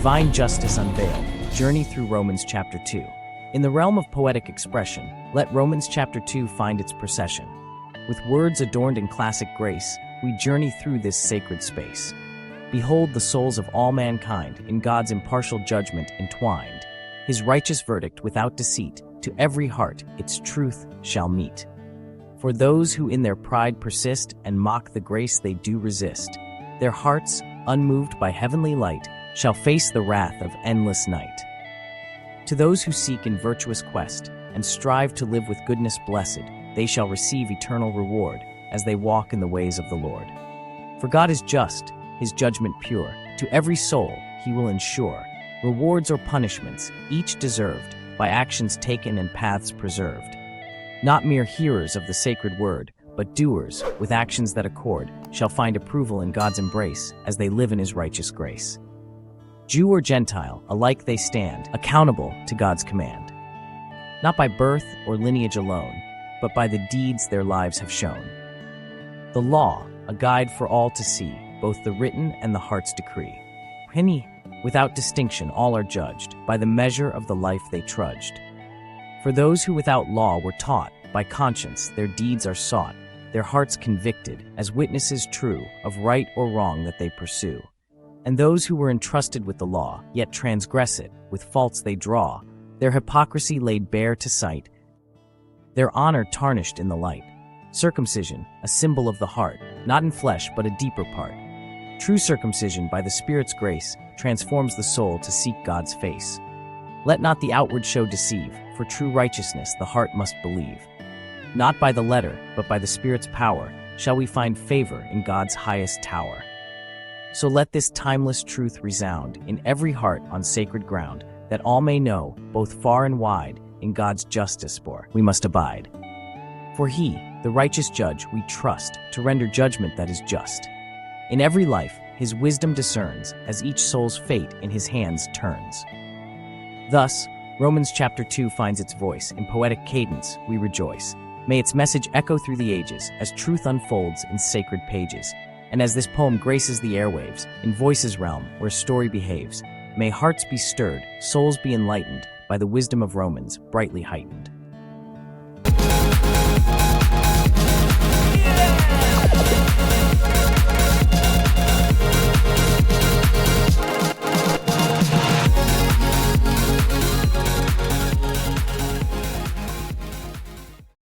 Divine Justice Unveiled, Journey through Romans chapter 2. In the realm of poetic expression, let Romans chapter 2 find its procession. With words adorned in classic grace, we journey through this sacred space. Behold the souls of all mankind in God's impartial judgment entwined. His righteous verdict without deceit, to every heart its truth shall meet. For those who in their pride persist and mock the grace they do resist, their hearts, unmoved by heavenly light, shall face the wrath of endless night. To those who seek in virtuous quest and strive to live with goodness blessed, they shall receive eternal reward as they walk in the ways of the Lord. For God is just, his judgment pure, to every soul he will ensure rewards or punishments, each deserved, by actions taken and paths preserved. Not mere hearers of the sacred word, but doers, with actions that accord, shall find approval in God's embrace as they live in his righteous grace. Jew or Gentile, alike they stand, accountable to God's command. Not by birth or lineage alone, but by the deeds their lives have shown. The law, a guide for all to see, both the written and the heart's decree. Penny, without distinction all are judged, by the measure of the life they trudged. For those who without law were taught, by conscience their deeds are sought, their hearts convicted, as witnesses true, of right or wrong that they pursue. And those who were entrusted with the law, yet transgress it, with faults they draw, their hypocrisy laid bare to sight, their honor tarnished in the light. Circumcision, a symbol of the heart, not in flesh but a deeper part. True circumcision, by the Spirit's grace, transforms the soul to seek God's face. Let not the outward show deceive, for true righteousness the heart must believe. Not by the letter, but by the Spirit's power, shall we find favor in God's highest tower. So let this timeless truth resound in every heart on sacred ground, that all may know, both far and wide, in God's justice for we must abide. For he, the righteous judge, we trust, to render judgment that is just. In every life, his wisdom discerns, as each soul's fate in his hands turns. Thus, Romans chapter 2 finds its voice. In poetic cadence, we rejoice. May its message echo through the ages, as truth unfolds in sacred pages. And as this poem graces the airwaves, in voices' realm, where story behaves, may hearts be stirred, souls be enlightened, by the wisdom of Romans, brightly heightened.